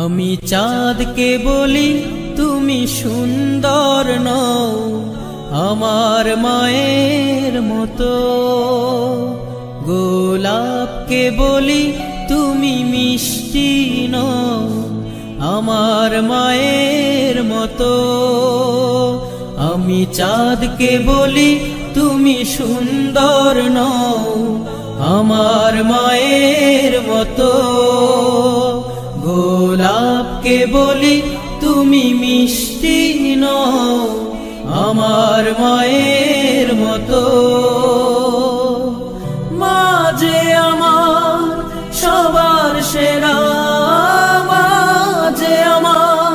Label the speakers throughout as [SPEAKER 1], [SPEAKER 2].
[SPEAKER 1] আমি চাঁদকে বলি তুমি সুন্দর নও আমার মায়ের মতো, গোলাপকে বলি তুমি মিষ্টি নও আমার মায়ের মতো। আমি চাঁদকে বলি তুমি সুন্দর নও আমার মায়ের মতো, গোলাপকে বলি তুমি মিষ্টি নও আমার মায়ের মতো। মা যে আমার সবার সেরা, মা যে আমার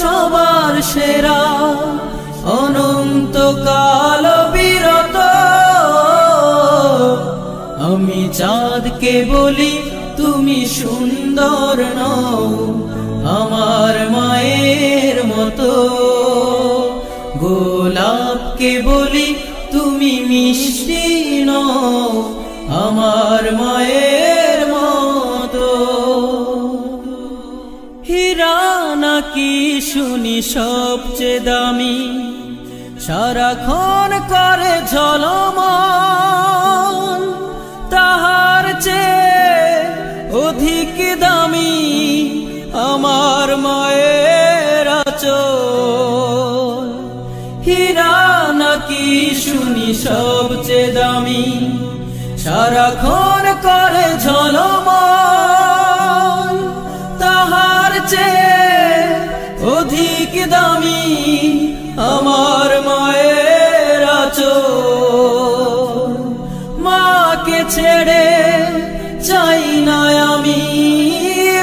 [SPEAKER 1] সবার সেরা, অনন্তকাল বিরত। আমি চাঁদকে বলি তুমি সুন্দর নও আমার মায়ের মতো, গোলাপকে বলি তুমি মিষ্টি নও আমার মায়ের মতো। হীরা নাকি শুনি সবচেয়ে দামি, সারাক্ষণ করে ঝলমল, তাহার চেয়ে অধিক দামি আমার মায়ের আঁচল। হীরা নাকি শুনি সবচেয়ে দামি, সারাক্ষণ করে ঝলমল, তাহার চেয়ে অধিক দামি আমার মায়ের আঁচল। মাকে ছেড়ে চাই না আমি,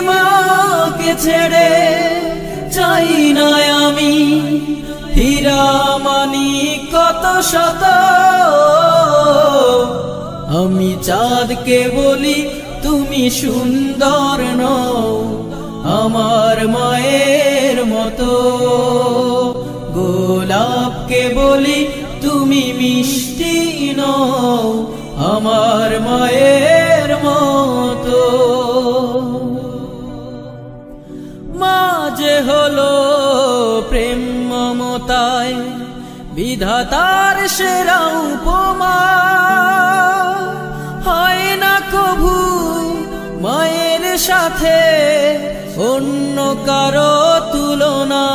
[SPEAKER 1] মাকে ছেড়ে চাই না আমি, হীরা মানি কত শত। আমি চাঁদকে বলি তুমি সুন্দর নও আমার মায়ের মতো, গোলাপকে বলি তুমি মিষ্টি নও আমার মায়ের মতো। মা যে হলো প্রেম মমতায় বিধাতার সেরা উপমা, হয় না কভু মায়ের সাথে অন্য কারো তুলনা।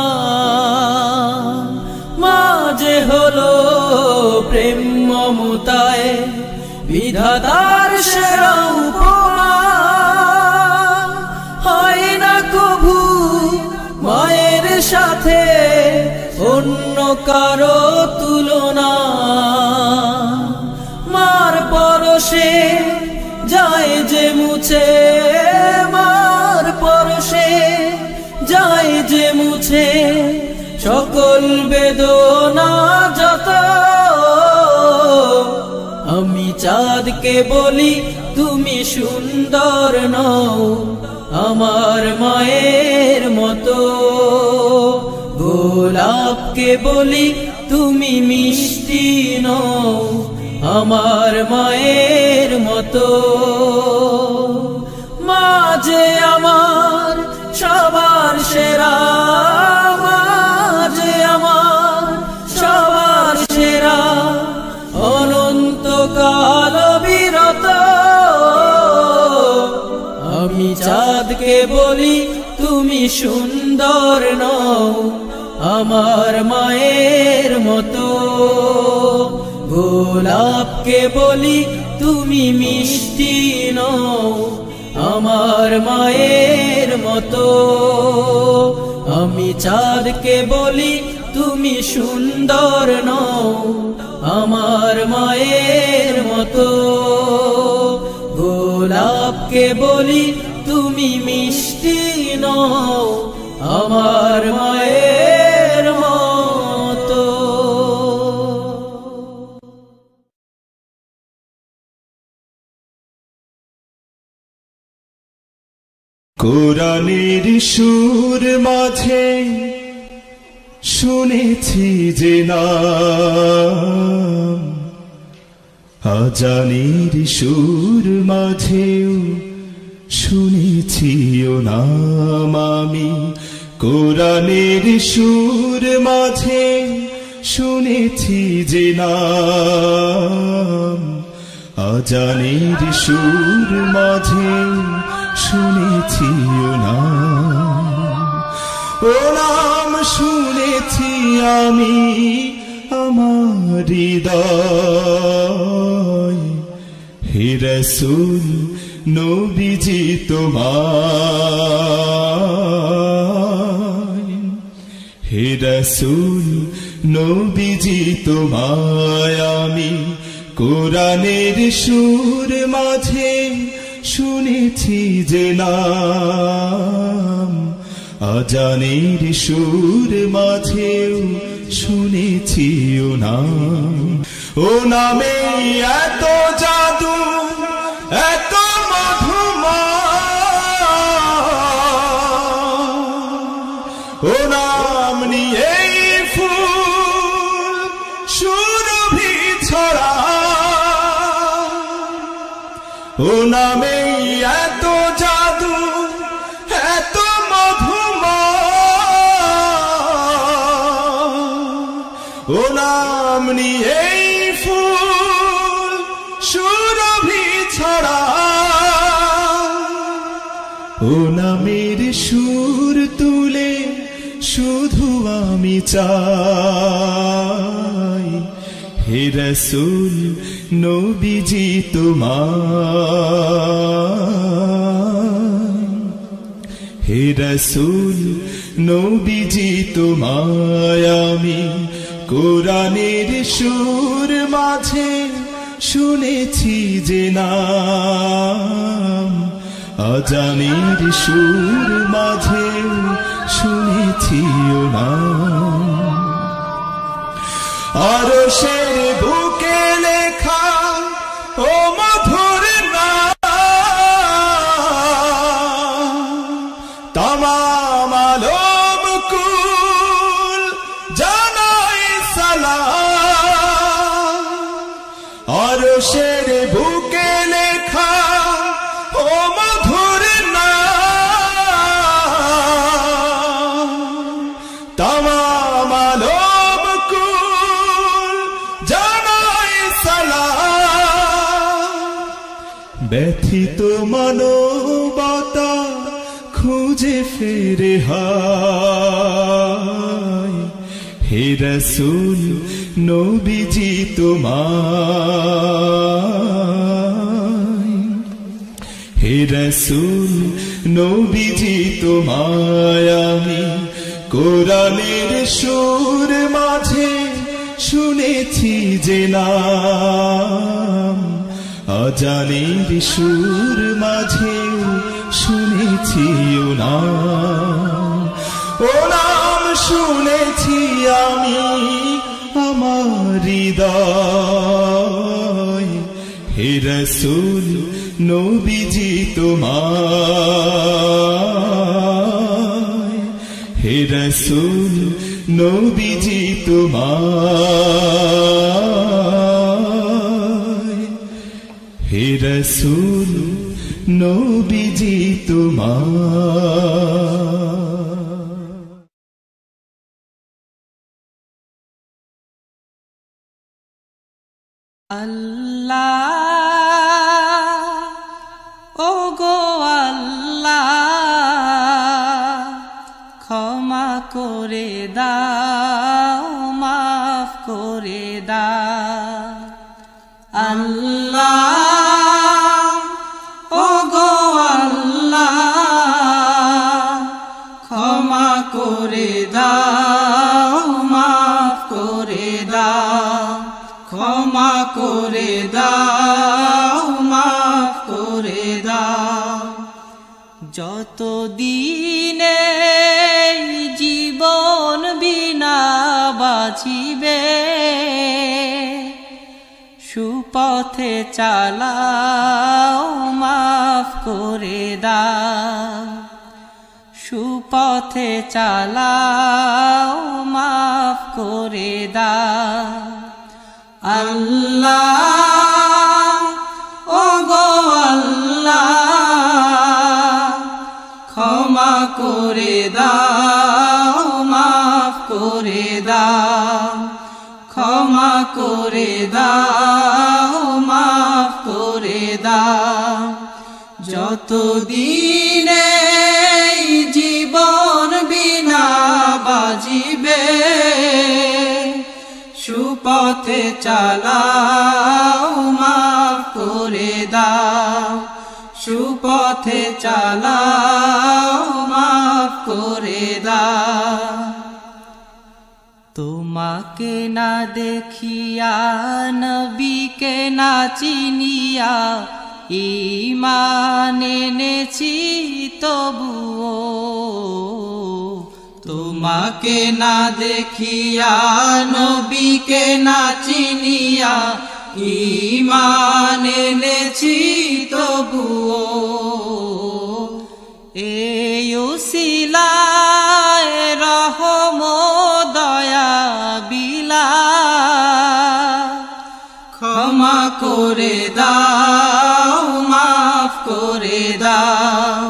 [SPEAKER 1] মা যে হলো প্রেম মমতায় বিধাতার সেরা উপমা, হয় না কভু মায়ের সাথে অন্য কারো তুলনা। মার পরশে যায় যে মুছে, মার পরশে যায় যে মুছে সকল বেদনা যত। আমি চাঁদকে বলি তুমি সুন্দর নও আমার মায়ের মতো, গোলাপকে বলি তুমি মিষ্টি নও আমার মায়ের মতো। মা যে আমার সবার সেরা, মা যে আমার সবার সেরা, অনন্তকাল বিরত। আমি চাঁদকে বলি তুমি সুন্দর নও আমার মায়ের মতো, গোলাপকে বলি তুমি মিষ্টি নও আমার মায়ের মতো। আমি চাঁদকে বলি তুমি সুন্দর নও আমার মায়ের মতো, গোলাপকে বলি তুমি মিষ্টি নও আমার মায়ের মতো।
[SPEAKER 2] কোরআনের সুর মাঝে শুনেছি যে নাম, আজানের সুর মাঝেও শুনেছি ও নাম আমি কোরআনের সুর মাঝে শুনেছি যে নাম আজানের সুর মাঝে শুনেছি ও নাম শুনেছি আমি আমার হৃদয় হে রাসূল নবীজি তোমায় হে রাসূল নবীজি তোমায় আমি কোরআনের সুর মাঝে শুনেছি যে নাম আজানের সুর মাঝেও শুনেছি ও নামে এত জাদু এত ও নাম নিয়ে ফুল সুরভি ছড়া ও নামে এত জাদু এত ও নাম নিয়ে ফুল সুরভি ছড়া ও নামের সুর তুলে শুধু আমি চাই হে রাসূল নবীজি তোমায় হে রাসূল নবীজি তোমায় আমি কোরআনের সুর মাঝে শুনেছি যে নাম আজানের সুর মাঝে শুনেছি ও নাম আরশের বুকে লেখা ও মধুর নাম তামাম আলম কুল জানাই সালাম আরশের বুকে লেখা ও মধুর নাম তামাম আলম কুল জানাই সালাম ব্যথিত মানবতা খুঁজে ফেরে হায় হে রাসূল নবীজি তোমায় হে রাসূল নবীজি তোমায় আমি কোরআনের সুর মাঝে শুনেছি যে নাম আজানের সুর মাঝে শুনেছি ও নাম শুনেছি আমি আমার হৃদয় হে রাসূল নবীজি তোমায় হে রাসূল নবীজি তোমায় হে রাসূল নবীজি তোমায়
[SPEAKER 1] আল্লাহ ও গো আল্লাহ ক্ষমা করে দাও মাফ করে দাও আল্লাহ ও গো আল্লাহ ক্ষমা করে দাও মাফ করে দাও ক্ষমা করে দাও মাফ করে দাও যতদিনে জীবন বিনা বাঁচিবে সুপথে চালাও মাফ করে দাও সুপথে চালাও মাফ করে দাও আল্লাহ ও গো আল্লাহ করে দাও মাফ করে দাও যতদিন এই জীবন বিনা বাজিবে সুপথে চালাও মাফ করে দাও সুপথে চালাও মাফ করে দাও তোমাকে না দেখিয়া নবীকে না চিনিয়া ঈমান এনেছি তবুও তোমাকে না দেখিয়া নবীকে না চিনিয়া ঈমান এনেছি তবুও এই উসিলায় রহম দয়া বিলা ক্ষমা করে দাও মাফ করে দাও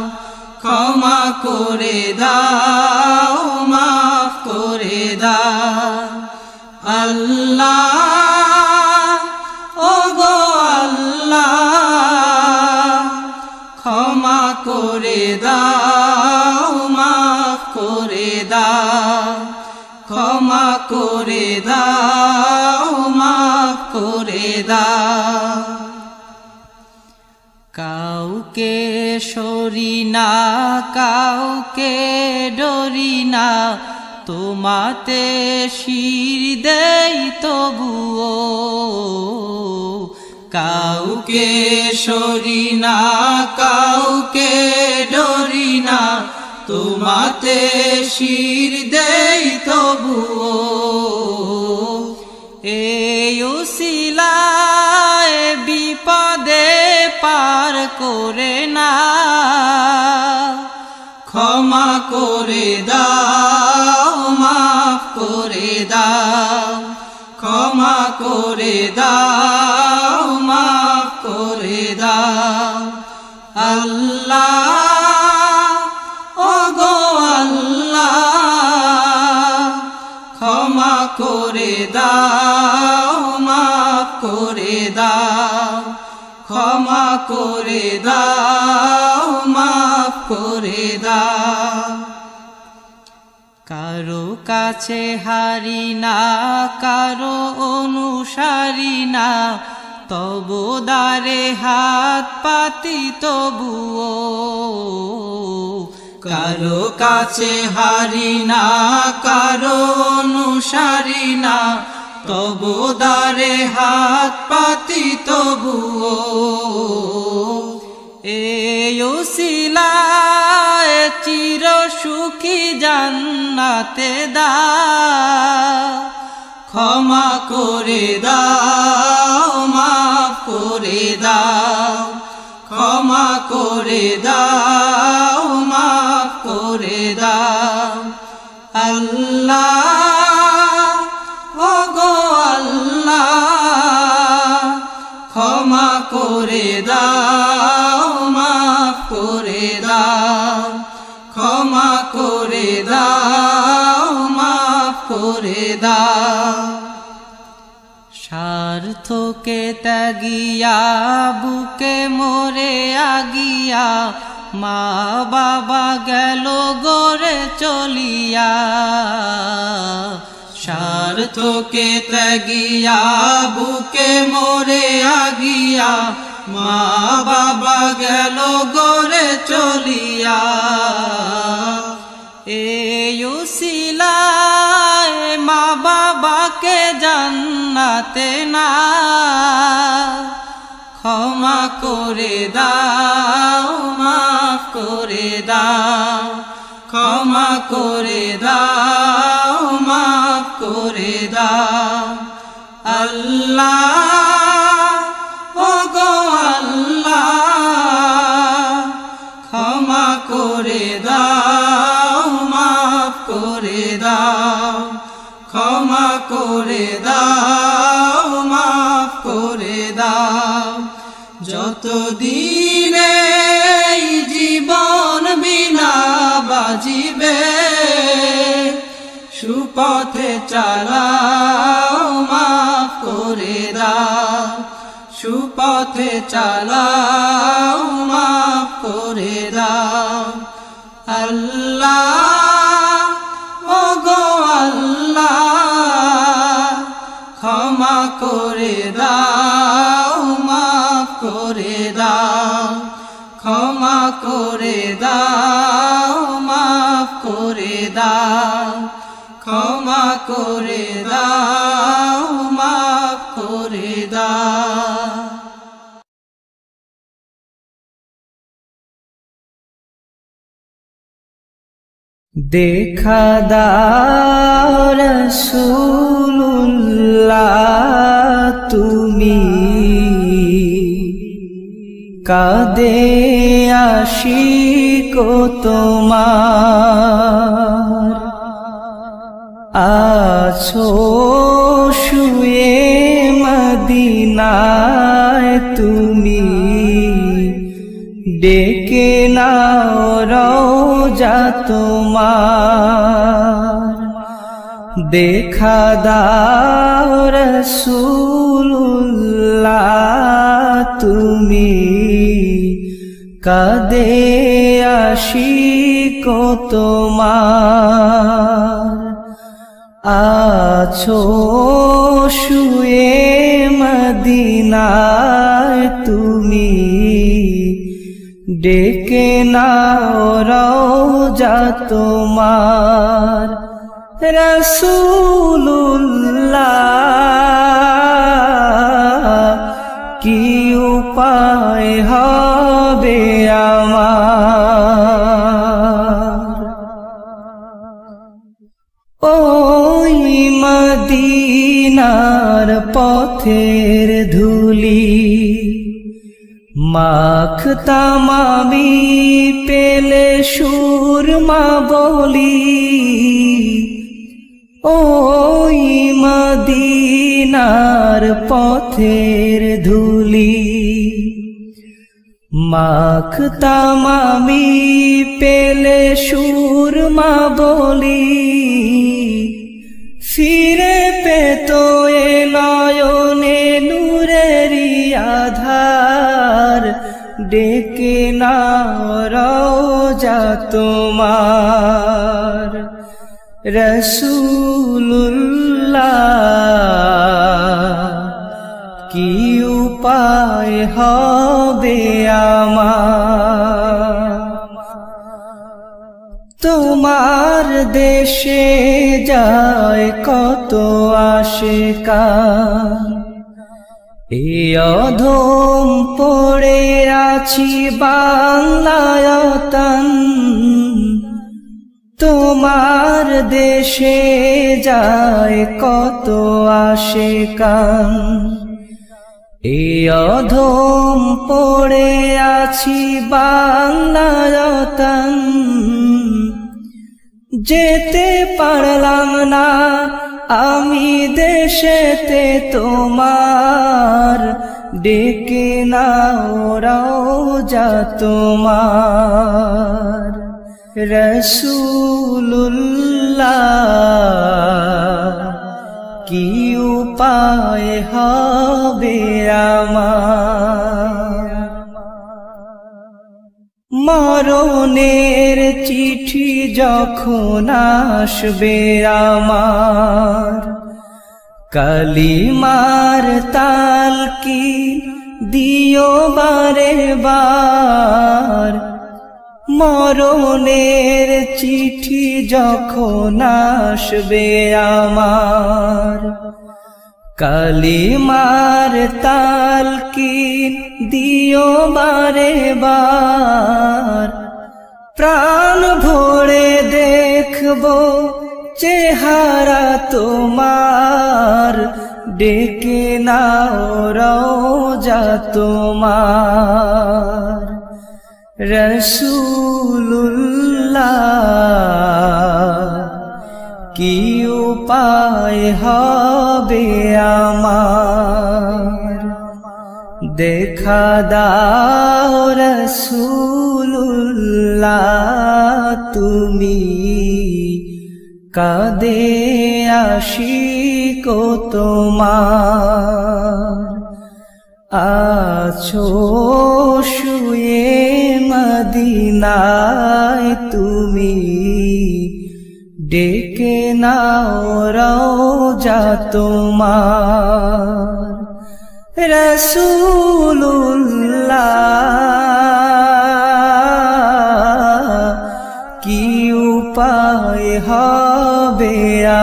[SPEAKER 1] ক্ষমা করে দাও মাফ করে দাও আল্লাহ ওগো আল্লাহ ক্ষমা করে দাও মাফ করে দাও ক্ষমা করে দাও মাফ করে দাও কাউকে সরি না কাউকে ডরি না তোমাতে শির দেই তবুও কাউকে সরি না কাউকে ডরি না তোমাতে শির দেই তবুও এই উসিলায় বিপদে পার করে না ক্ষমা করে দাও মাফ করে দাও ক্ষমা করে দাও মাফ করে দাও আল্লাহ ওগো আল্লাহ ক্ষমা করে দাও মাফ করে দাও ক্ষমা করে দাও মাফ করে দাও কারো কাছে হারি না কারো অনুসারী না তবু দ্বারে হাত পাতি তবুও কারো কাছে হারি না কারো অনুসারী না তবু দ্বারে হাত পাতি তবুও এই উসিলায় চির সুখী জান্নাতে দাও ক্ষমা করে দাও মাফ করে দাও ক্ষমা করে দাও মাফ করে দাও আল্লাহ ওগো আল্লাহ ক্ষমা করে দাও মাফ করে দাও ক্ষমা করে দাও মাফ করে দাও স্বার্থকে ত্যাগিয়া বুকে মরে আগিয়া মা বাবা গেল গড়ে চলিয়া স্বার্থকে ত্যাগিয়া বুকে মরে আগিয়া মা বাবা গেল গড়ে চলিয়া এই উসিলায় মা বাবাকে জান্নাতে না ক্ষমা করে দাও মাফ করে দাও ক্ষমা করে দাও মাফ করে দাও আল্লাহ ওগো আল্লাহ ক্ষমা করে দাও মাফ করে দাও ক্ষমা করে দাও মাফ করে দাও যতদিন এই জীবন বিনা বাজিবে সুপথে চালাও মাফ করে সুপথে চালাও মাফ করে দাও আল্লাহ ওগো আল্লাহ ক্ষমা করে দাও মাফ করে দাও ক্ষমা করে দাও মাফ করে দাও ক্ষমা করে দাও মাফ করে দাও
[SPEAKER 3] দেখা দাও রাসূলুল্লাহ তুমি কাঁদে আশিক তোমার আছো শুয়ে মদিনায় তুমি ডেকে নাও রওজা তোমার দেখা দাও রাসূলুল্লাহ তুমি কাঁদে আশিক তোমার আছো শুয়ে মদিনায় তুমি ডেকে নাও রওজা তোমার রাসূলুল্লাহ কি উপায় হবে আমার ওই মদিনার পথের ধুলি মাখতাম আমি পেলে সুরমা বলি ওই মদিনার পথের ধুলি মাখতাম আমি পেলে সুরমা বলি ফিরে পেত এ নয়নে নূরেরি আধার ডেকে নাও রওজা তোমার রাসূলুল্লাহ কি উপায় হবে আমার তোমার দেশে যায় কত আশিকান এ অধম পড়ে আছি বাংলায়তন তোমার দেশে যায় কত আশিকান এ অধম পড়ে আছি বাংলায়তন যেতে পারলাম না আমি দেশেতে তোমার ডেকে নাও রওজা তোমার রাসূলুল্লাহ কি উপায় হবে আমার মরণের চিঠি যখন আসবে আমার কালিমার তালকি দিও বারে বার মরণের চিঠি যখন আসবে আমার কালিমার তালকি দিও বারে বার প্রাণ ভরে দেখবো চেহারা তোমার ডেকে নাও রওজা তোমার রাসূলুল্লাহ কি উপায় হবে আমার দেখা দাও রাসূলুল্লাহ তুমি কাঁদে আশিক তোমার আছো শুয়ে মদিনায় তুমি, ডেকে নাও রওজা তোমার। রাসূলুল্লাহ কি উপায় হবে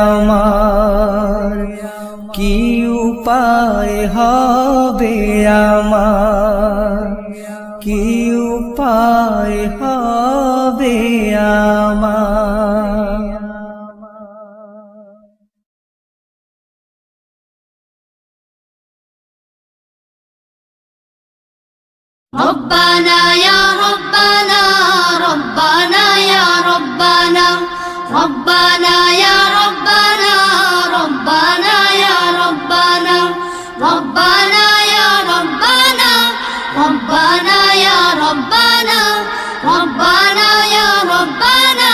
[SPEAKER 3] আমার, কি উপায় হবে আমার, কি উপায় হবে আমার।
[SPEAKER 4] ربنا يا ربنا ربنا يا ربنا ربنا يا ربنا ربنا يا ربنا ربنا يا ربنا ربنا يا ربنا ربنا يا ربنا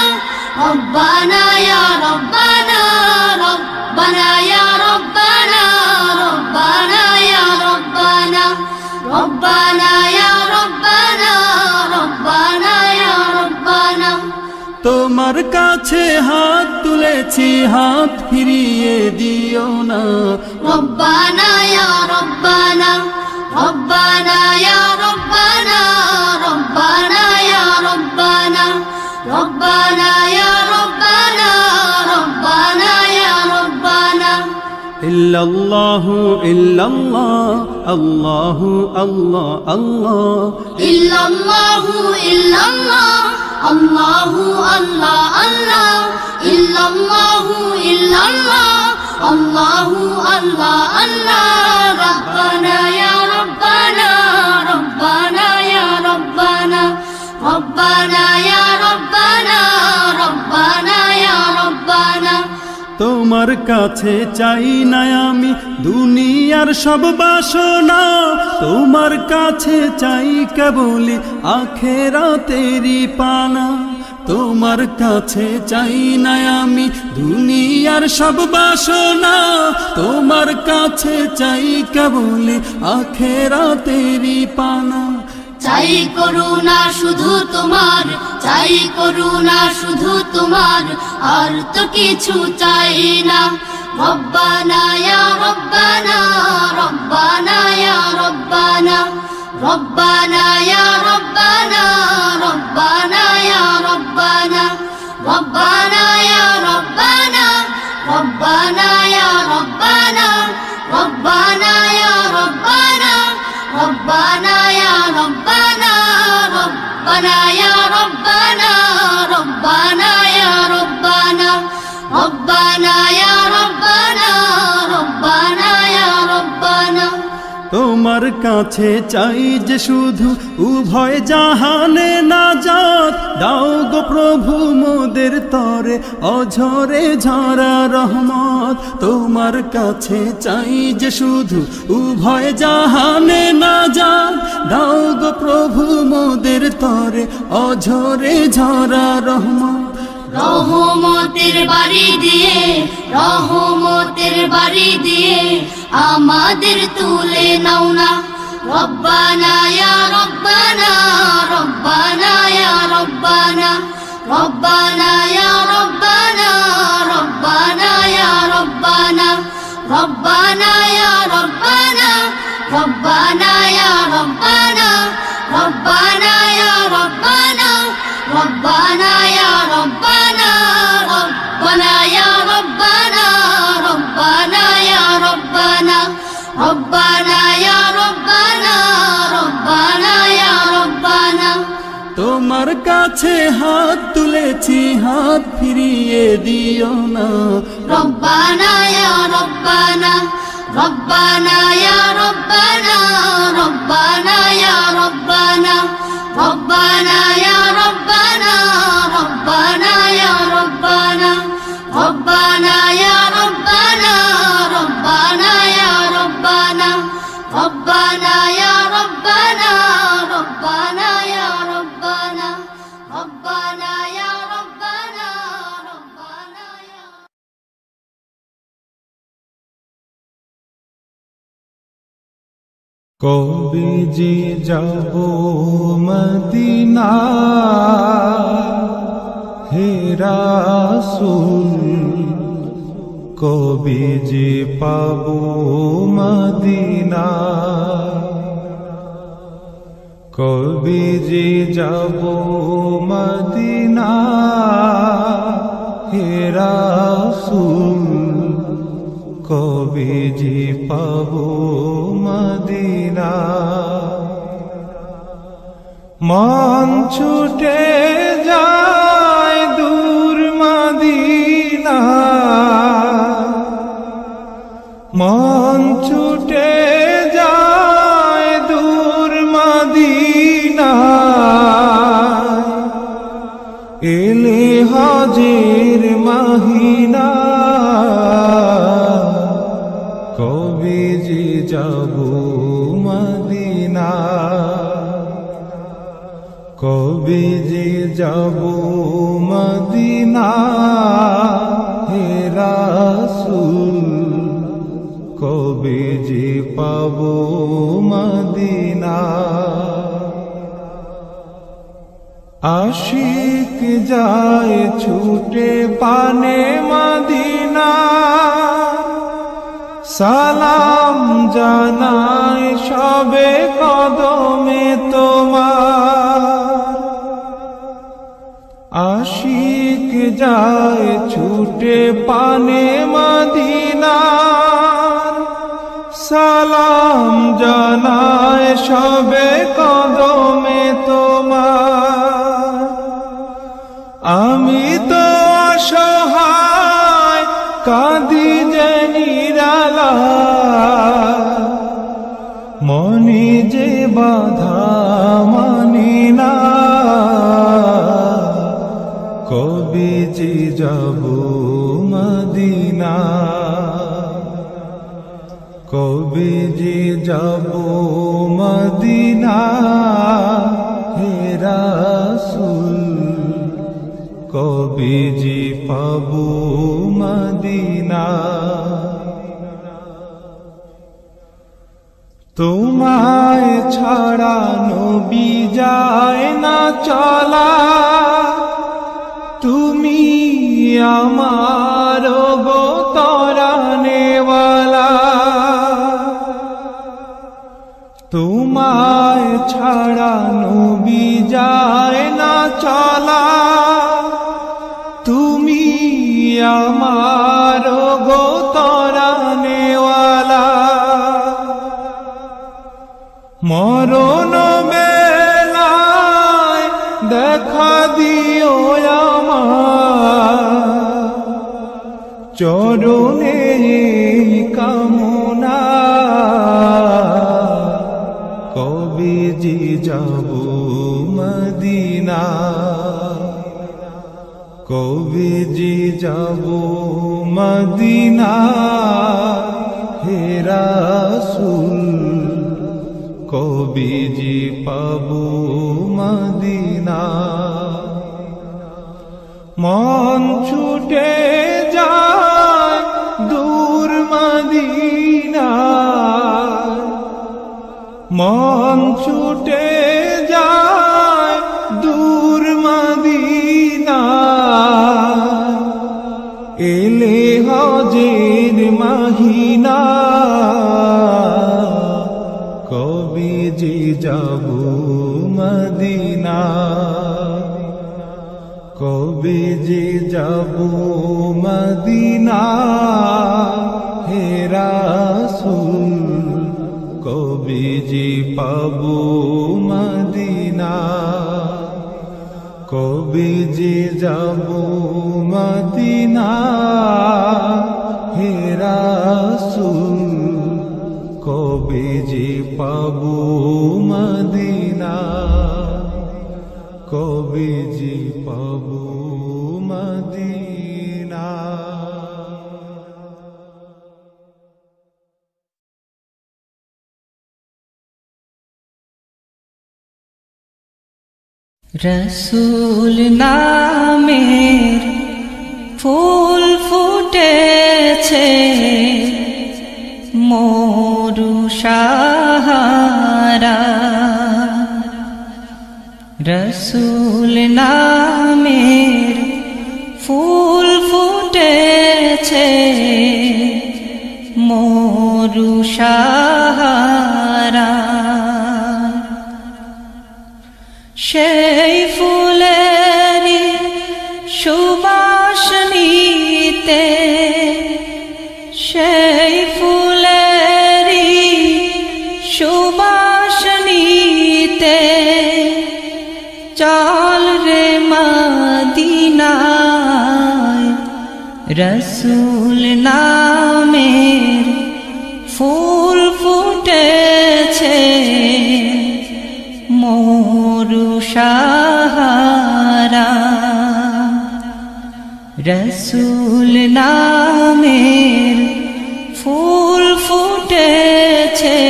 [SPEAKER 4] ربنا يا ربنا ربنا يا ربنا ربنا يا ربنا ربنا يا ربنا ربنا يا ربنا।
[SPEAKER 2] তোমার কাছে হাত তুলেছি, হাত ফিরিয়ে দিও না।
[SPEAKER 4] ربنا يا ربنا ربنا يا ربنا ربنا يا ربنا ربنا يا ربنا ربنا يا ربنا।
[SPEAKER 2] ইল্লাল্লাহু ইল্লাল্লাহ আল্লাহু আল্লাহ আল্লাহ
[SPEAKER 4] إلا الله إلا الله الله الله الله إلا الله إلا الله الله الله الله ربنا يا ربنا ربنا يا ربنا ربنا يا ربنا ربنا يا ربنا।
[SPEAKER 2] তোমার কাছে চাই না আমি দুনিয়ার সব বাসনা, তোমার কাছে চাই কেবলি আখিরাতেরই পানা। তোমার কাছে চাই না আমি দুনিয়ার সব বাসনা, তোমার কাছে চাই কেবলি আখিরাতেরই পানা।
[SPEAKER 4] চাই করুণা শুধু তোমার, চাই করুণা শুধু তোমার, আর তো কিছু চাই না। রব্বানা ইয়া রব্বানা রব্বানা ইয়া রব্বানা রব্বানা ইয়া রব্বানা রব্বানা ইয়া রব্বানা রব্বানা ইয়া রব্বানা রব্বানা ইয়া রব্বানা রব্বানা ইয়া রব্বানা ربنا يا ربنا ربنا يا ربنا ربنا يا ربنا ربنا يا ربنا ربنا يا ربنا।
[SPEAKER 2] তোমার কাছে চাই যে শুধু উভয় জাহানে নাজাত, দাও গো প্রভু মোদের তরে অঝরে ঝরা রহমত। তোমার কাছে চাই যে শুধু উভয় জাহানে নাজাত, দাও গো প্রভু মোদের তরে অঝরে ঝরা রহমত।
[SPEAKER 4] রহমতের বাড়ি দিয়ে, রহমতের বাড়ি দিয়ে আমাদের তুলে নাও না। রব্বানা ইয়া রব্বানা রব্বানা ইয়া রব্বানা রব্বানা ইয়া রব্বানা রব্বানা ইয়া রব্বানা রব্বানা ইয়া রব্বানা রব্বানা ইয়া রব্বানা রব্বানা ইয়া রব্বানা ربنا يا ربنا ربنا يا ربنا ربنا يا ربنا ربنا يا ربنا ربنا يا ربنا।
[SPEAKER 2] তোমার কাছে হাত তুলেছি, হাত ফিরিয়ে দিও না।
[SPEAKER 4] ربنا يا ربنا ربنا يا ربنا ربنا يا ربنا ربنا يا ربنا ربنا يا ربنا ربنا يا ربنا ربنا يا ربنا ربنا يا ربنا ربنا يا ربنا ربنا يا ربنا ربنا يا
[SPEAKER 2] কবে যে যাব মদিনা হে রাসূল কবে যে পাব মদিনা কবে যে যাব মদিনা হে রাসূল কবে যে পাব মদিনা মন ছুটে যায় দূর মদিনা মন ছুটে যায় দূর মদিনা এলে হজের মহিনা কবে যে যাব মদিনা কবে যে যাব মদিনা হে রাসূল কবে যে পাব মদিনা আশিক যায় ছুটে পানে মদিনা সালাম জানায় সবে কদমে তোমার আশিক যায় ছুটে পানে মদিনা সালাম জানায় সবে কদমে তোমার আমি তো অসহায় কাঁদি যে নিরালা মনে যে বাধা মানি না কবে যে যাব মদিনা কবে যে যাব মদিনা হে রাসূল কবে যে পাব মদিনা তোমায় ছাড়া নবী যায় না চলা তুমি আমার গো তরানেওয়ালা তোমায় ছাড়া নবী যায় না চলা তুমি আমার গো তরানেওয়ালা মরণ বেলায় দেখা দিও আমার চরণে কামনা কবে যে যাব মদিনা কবে যে যাব মদিনা হে রাসূল কবে যে পাব মদিনা মন ছুটে যায় দূর মদিনা মন ছুটে যায় দূর মদিনা এলে হজের মহিনা কবে যে যাব মদিনা কবে যে যাব মদিনা হে রাসূল কবে যে পাব মদিনা কবে যে যাব মদিনা হে রাসূল কবে যে পাব মদিনা কবে যে পাব মদিনা
[SPEAKER 3] রসূল নামের ফুল ফুটেছে মরু সাহা রসুল নামের ফুল ফুটেছে মরু সাহারা সেই ফুলেরই সুবাস নিতে সেই ফুলেরই সুবাস নিতে চল রে মদিনায় রসুল নামের ফুল ফুটেছে মরু সাহারা রসুল নামের ফুল ফুটেছে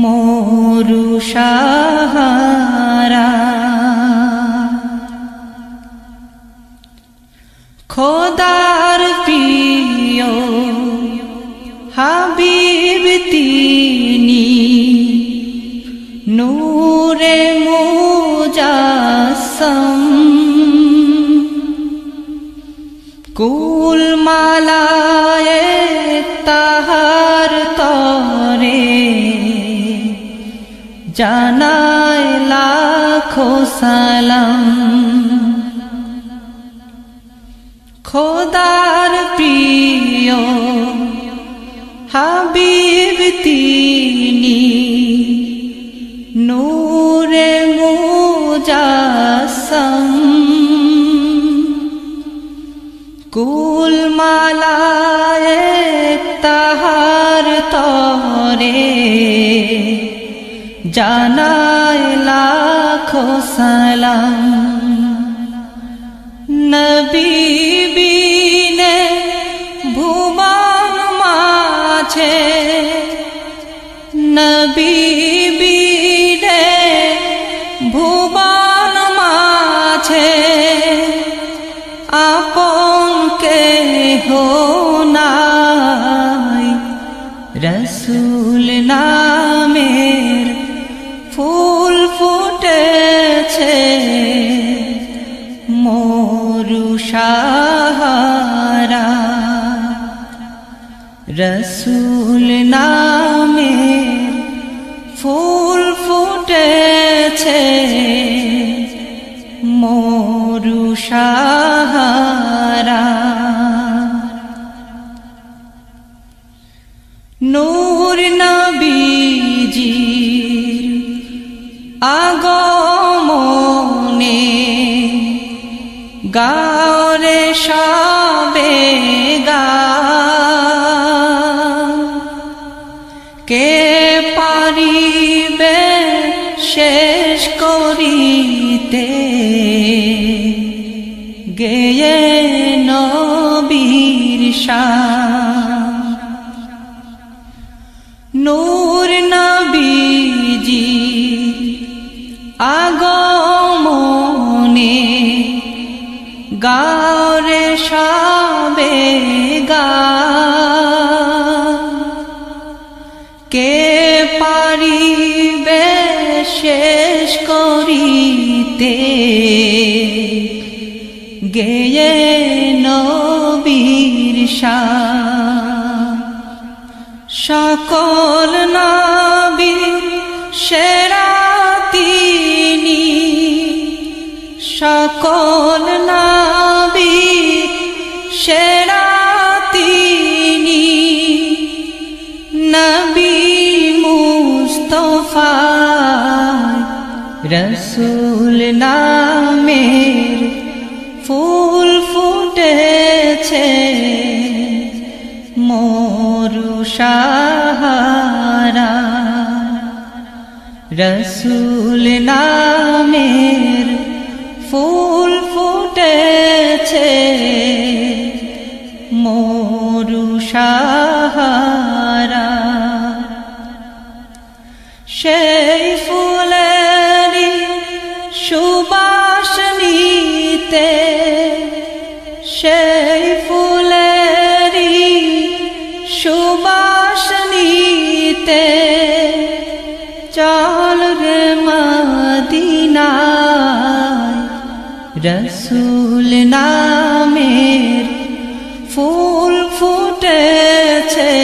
[SPEAKER 3] মরু সাহারা খোদার প্রিয় হাবিব তিনি নূরে মুজাসম কুল মালায়ে তাহার তরে জানায় লাখো সালাম খোদার প্রিয় হাবিব তিনি নূরে মুজাসম কুল মালায়ে তাহার তরে জানায় লাখো সালাম নবী বিনে ভুবন মাঝে নবী বিনে ভুবন মাঝে আপন কেহ নাই রসুল নামের ফুল ফুটেছে মরু সাহারা রসুল নামের ফুল ফুটেছে মরু সাহারা নূর নবীজির আগমনে গাওরে সবে গা কে পারিবে শেষ করিতে গেয়ে নবীর শান নূর নবীজি আগমনে গাওরে সবে গা কে পারিবে শেষ করিতে গেয়ে নবীর শান সকল নবীর সেরা তিনি সকল নবীর সেরা তিনি নবী মুস্তফা রসুল নামের ফুল ফুটেছে মরু সাহারা রসুল নামের ফুল ফুটেছে মরু সাহারা সেই ফুলেরই সুবাস নিতে সেই ফুলেরই সুবাস নিতে চল রে মদিনায় রসূল নামের ফুল ফুটেছে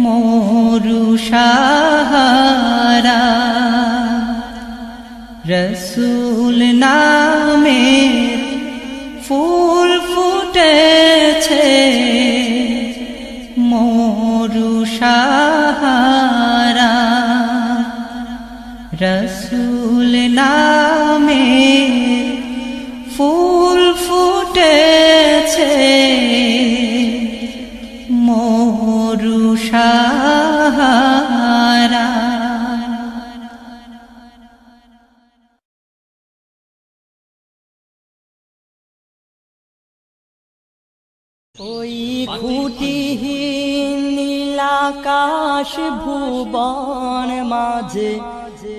[SPEAKER 3] মরু সাহারা রসূল নামের ফুল ফুটেছে মরু সাহারা রসূল নামের ফুল ফুটেছে মরু সাহারা
[SPEAKER 5] ওই খুঁটিহীন নীলাকাশ ভুবন মাঝে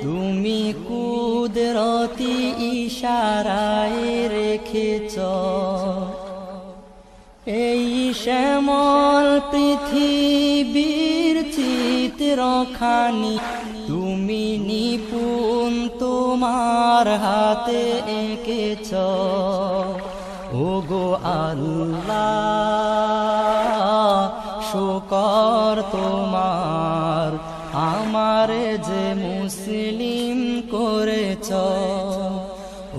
[SPEAKER 5] তুমি কুদরতি ইশারায় রেখেছ এই শ্যামল পৃথিবীর চিত্রখানি তুমি নিপুণ তোমার হাতে এঁকেছ ওগো আল্লাহ শুকর তোমার আমারে যে মুসলিম করেছ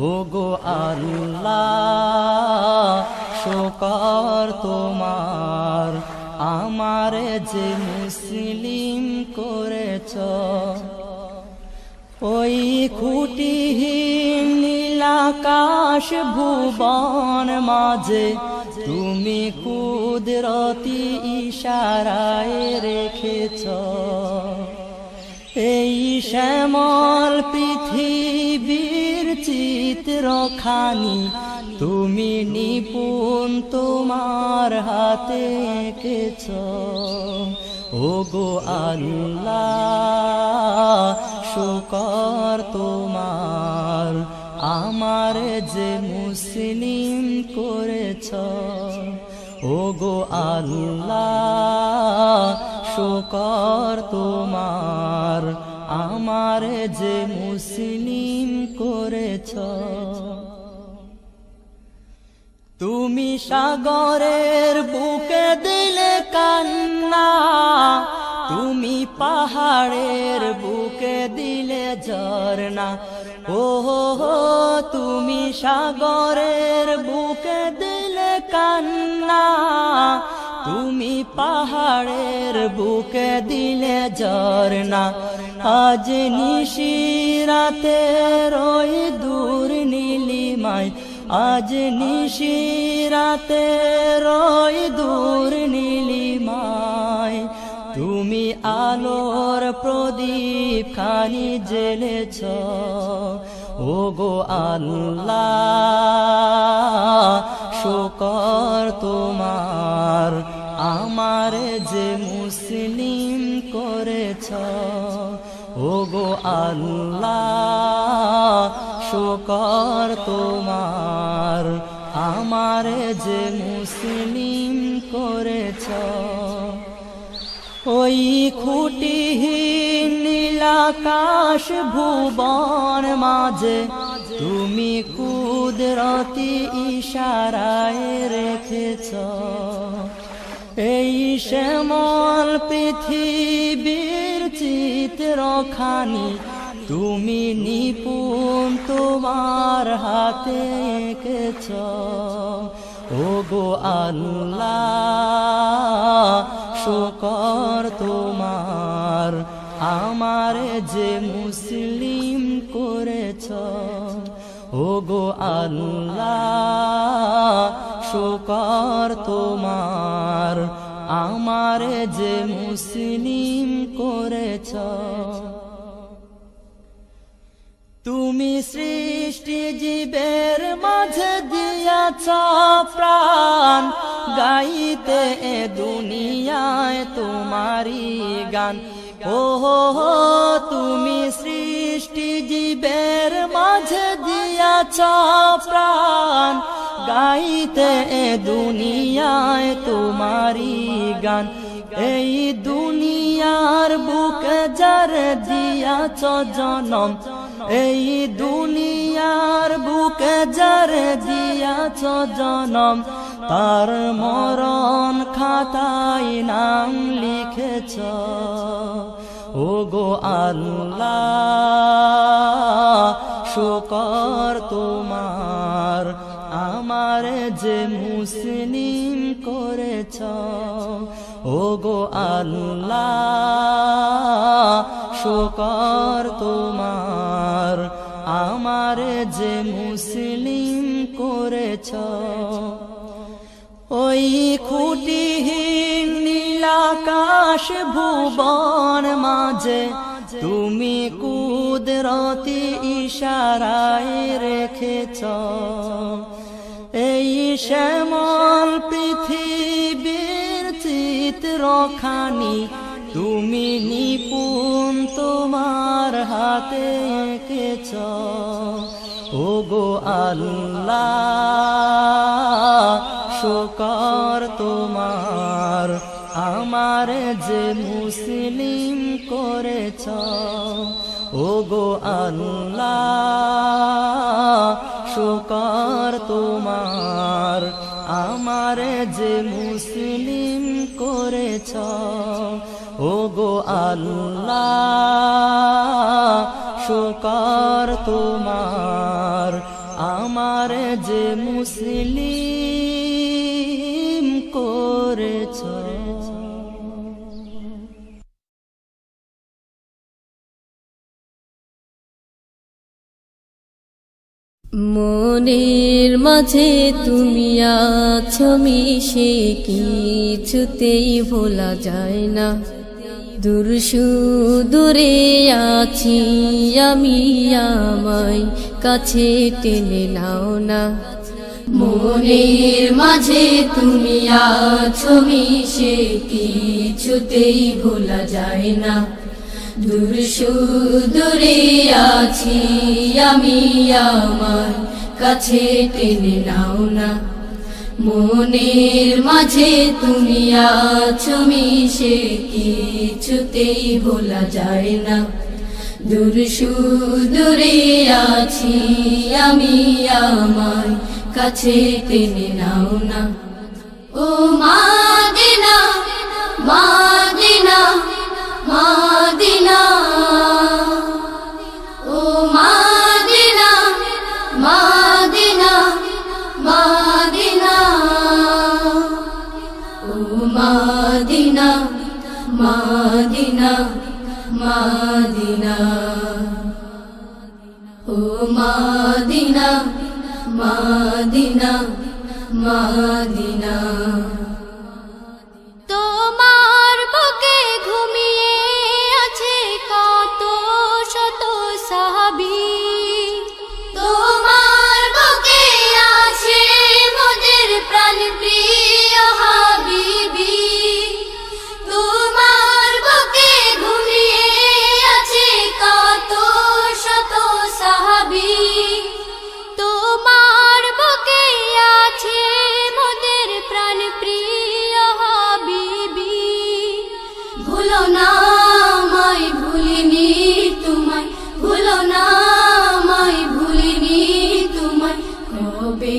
[SPEAKER 5] ওগো আল্লাহ শুকর তোমার আমারে যে মুসলিম করেছ ওই খুঁটিহীন নীলাকাশ ভুবন মাঝে তুমি কুদরতি ইশারায় রেখেছ এই শ্যামল পৃথিবীর চিত্রখানি তুমি নিপুণ তোমার হাতে এঁকেছ ওগো আল্লাহ শুকর তোমার আমার যে মুসলিম করেছ ওগো আল্লাহ শুকর তোমার আমার যে মুসলিম করেছ তুমি সাগরের বুকে দিলে কান্না তুমি পাহাড়ের বুকে দিলে ঝরনা ও তুমি সাগরের বুকে দিলে কান্না তুমি পাহাড়ের বুকে দিলে ঝরনা আজ নিশিরাতে রই দূর নীলিমায় আজ নিশিরাতে রই দূর নীলিমায় তুমি আলোর প্রদীপ খানি জ্বেলেছ ওগো আল্লাহ শুকর তোমার আমার যে মুসলিম করেছ ওগো আল্লাহ শুকর তোমার আমার যে মুসলিম করেছ ওই খুঁটিহীন নীলাকাশ ভুবন মাঝে তুমি কুদরতি ইশারায় রেখেছ এই শ্যামল পৃথিবীর চিত্রখানি তুমি নিপুণ তোমার হাতে এঁকেছ ওগো আল্লাহ শুকর তোমার আমার যে মুসলিম করেছ ওগো আল্লাহ শুকর তোমার আমার যে মুসলিম করেছ তুমি সৃষ্টি জীবের মাঝে দিয়াছ প্রাণ গাইতে এ দুনিয়ায় তোমারি গান ও তুমি সৃষ্টি জীবের মাঝে দিয়াছ প্রাণ গাইতে এ দুনিয়ায় তোমারি গান এই দুনিয়ার বুকে যারে দিয়াছ জনম, এই দুনিয়ার বুকে যারে দিয়াছ জনম, তার মরণ খাতায় নাম লিখেছ। ওগো আল্লাহ শুকর তোমার, আমার যে মুসলিম করেছ। ওগো আল্লাহ শুকর তোমার, আমার যে মুসলিম করেছ। ওই খুঁটিহীন নীলাকাশ ভুবন মাঝে তুমি কুদরতি ইশারায় রেখেছ। এই শ্যামল পৃথিবীর চিত্রখানি তুমি নিপুণ তোমার হাতে এঁকেছ। ওগো আল্লাহ শুকর তোমার, আমার যে মুসলিম করেছ। ওগো আল্লাহ শুকর তোমার, আমার যে মুসলিম করেছ। ওগো আল্লাহ শুকর তোমার, আমার যে মুসলিম করেছ।
[SPEAKER 6] মনের মাঝে তুমি আছো মিশে, কিছুতেই ভোলা যায় না। দূর সুদূরে আছি আমি, আমায় কাছে টেনে নাও না।
[SPEAKER 4] মনের মাঝে তুমি আছো মিশে, কিছুতেই ভোলা যায় না। দূর সুদূরে আছি আমি, আমার কাছে টেনে নাও না। মনের মাঝে তুমি আছো মিশে, কিছুতেই ভোলা যায় না। দূর সুদূরে আছি আমি, আমার কাছে টেনে নাও না। ও মাদিনা মাদিনা মাদিনা, ও মাদিনা মাদিনা মাদিনা, ও মাদিনা মাদিনা মাদিনা, ও মাদিনা মাদিনা মাদিনা। তোমার বুকে ঘুমিয়ে আছে কত শত সাহাবী, তোমার বুকে আছে মোদের প্রাণ প্রিয় হাবিবী। তোমার বুকে ঘুমিয়ে আছে কত শত সাহাবী, তোমার বুকে আছে মোদের প্রাণ প্রিয় হাবিবী। ভুলো না আমায় ভুলিনি তোমায়, ভুলো না আমায় ভুলিনি তোমায়। কবে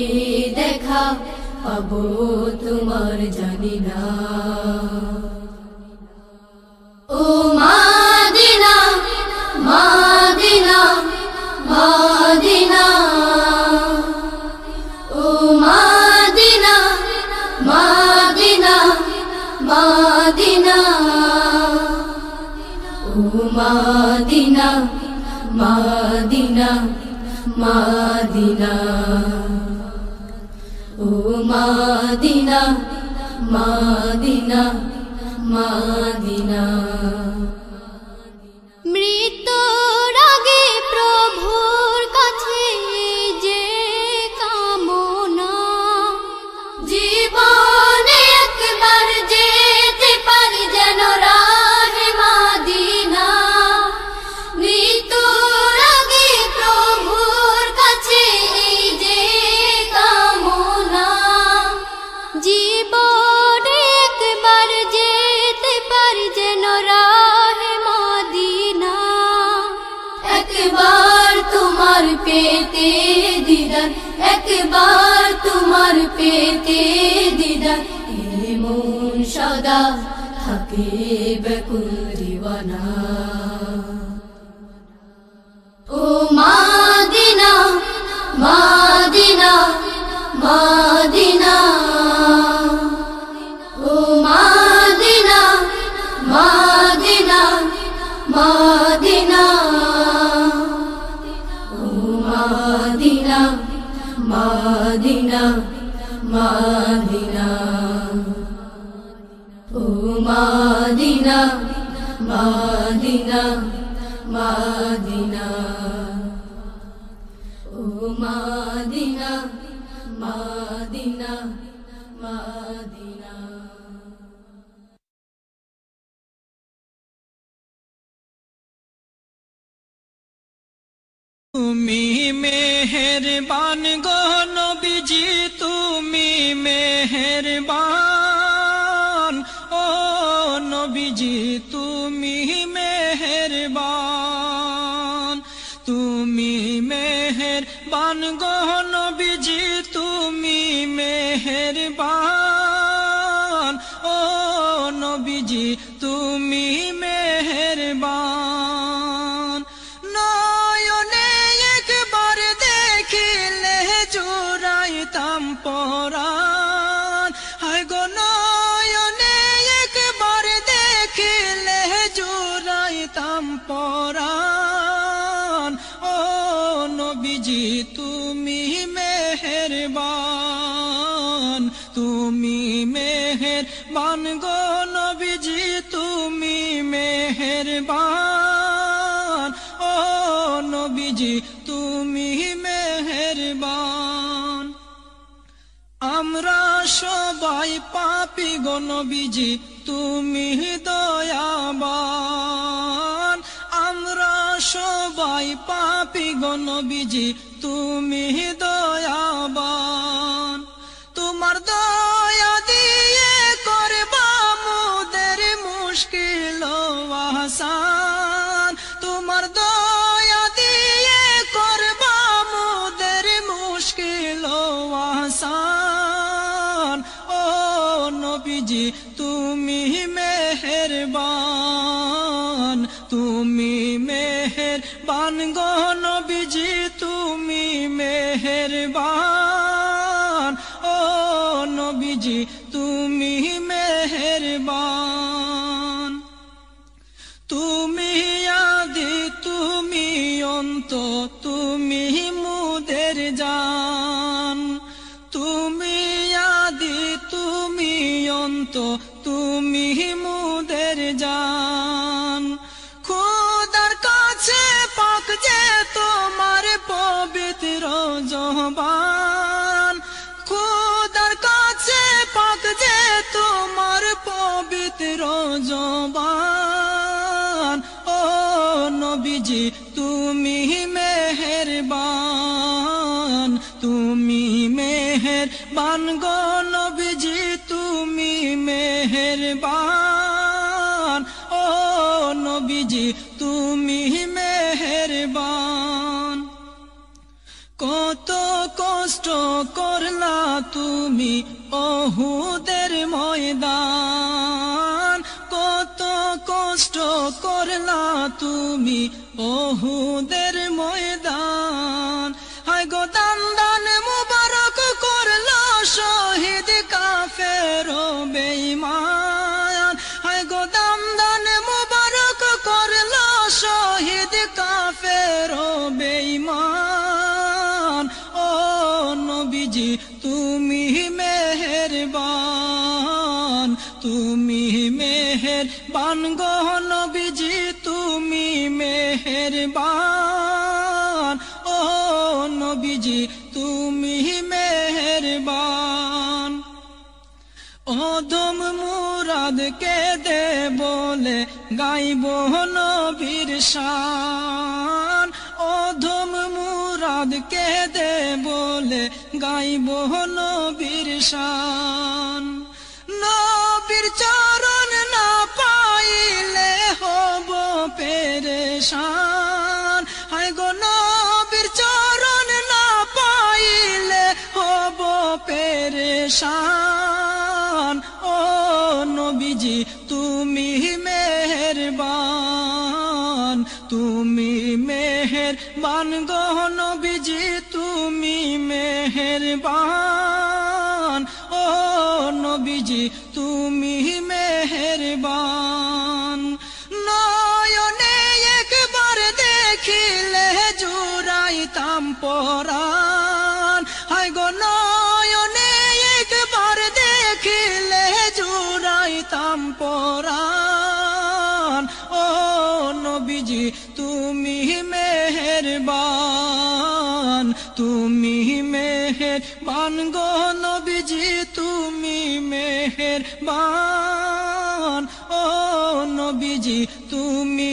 [SPEAKER 4] দেখা পাবো তোমার জানি না। ও মাদিনা মাদিনা মাদিনা, ও মাদিনা মাদিনা মাদিনা, ও মাদিনা মাদিনা মাদিনা, ও মাদিনা মাদিনা মাদিনা। মৃত্যুর আগে প্রভুর কাছে যে কামনা, জীবনে একবার যেতে পারি যেন রাহে মাদিনা। মৃত্যুর আগে প্রভুর কাছে যে কামনা, জীবনে একবার যেতে পারি যেন রাহে পেতে দিদার, একবার তোমার পেতে দিদার, মন সদা থাকে ব্যাকুল দিওয়ানা। ও মাদিনা মাদিনা মাদিনা, ও মাদিনা মাদিনা মাদিনা, ও মাদিনা মাদিনা মাদিনা, ও মাদিনা মাদিনা মাদিনা, ও মাদিনা মাদিনা মাদিনা।
[SPEAKER 1] তুমি মেহেরবান গো নবীজি, তুমি মেহেরবান, ও নবীজি তুমি মেহেরবান, তুমি মেহেরবান গো নবীজি, তুমি মেহেরবান, ও নবীজি তুমি মেহেরবান। নয়নে একবার দেখিলে জুড়াইতাম পরাণ, হায় গো নয়নে একবার দেখিলে জুড়াইতাম পরাণ, ও নবীজি তুমি মেহেরবান, তুমি মেহেরবান গো নবীজি, তুমি মেহেরবান, ও নবীজি তুমি মেহেরবান। আমরা সবাই পাপী গো নবীজি, তুমি দয়াবান, আমরা সবাই পাপী গো নবীজি, তুমি দয়াবান। তোমার দয়া দিয়ে করবা মোদের মুশকিল আসান, তোমার দয়া দিয়ে করবা মোদের মুশকিল আসান, ও নবীজি তুমি মেহেরবান, তুমি মেহেরবান গো নবীজি, তুমি মেহেরবান, ও নবীজি তুমি মেহেরবান। তুমি আদি তুমি অন্ত, তুমি মুদের জান, তুমি আদি তুমি অন্ত, তুমি মুদের জান। খোদার কাছে পাক যে তোমার পবিত্র জবান, খোদার কাছে পাক যে তোমার পবিত্র জবান, ও নবীজি তুমি মেহেরবান, তুমি মেহেরবান গো নবীজি, তুমি মেহেরবান, ও নবীজি তুমি মেহেরবান। কত কষ্ট করলা তুমি ওহুদের ময়দান, কত কষ্ট করলা তুমি ওহুদের ময়দান, হায় গো দান দান মুবারক করলো শহীদ কাফের বেঈমান, হায় গো দান দান মুবারক করলো শহীদ কাফের বেঈমান, ও নবীজি তুমি মেহেরবান, তুমি মেহেরবান গো নবীজি, তুমি মেহেরবান, ও নবীজি তুমি মেহেরবান। অধম মুরাদ কে দে বলে গাইব নবীর শান, অধম মুরাদ কে দে বলে গাইব নবীর শান। নবীর চরণ না পাইলে হব পেরেশান, হায় গো নবীর চরণ শান ও নবীজি তুমি মেহেরবান, তুমি মেহেরবান গো নবীজি তুমি মেহেরবান, ও নবীজি তুমি মেহেরবান। নয়নে একবার দেখিলে জুড়াইতাম পরাণ, হায় গো নয়নে একবার দেখিলে জুড়াইতাম পরাণ, ও নবীজি তুমি মেহেরবান, তুমি মেহেরবান গো নবীজি তুমি মেহেরবান, ও নবীজি তুমি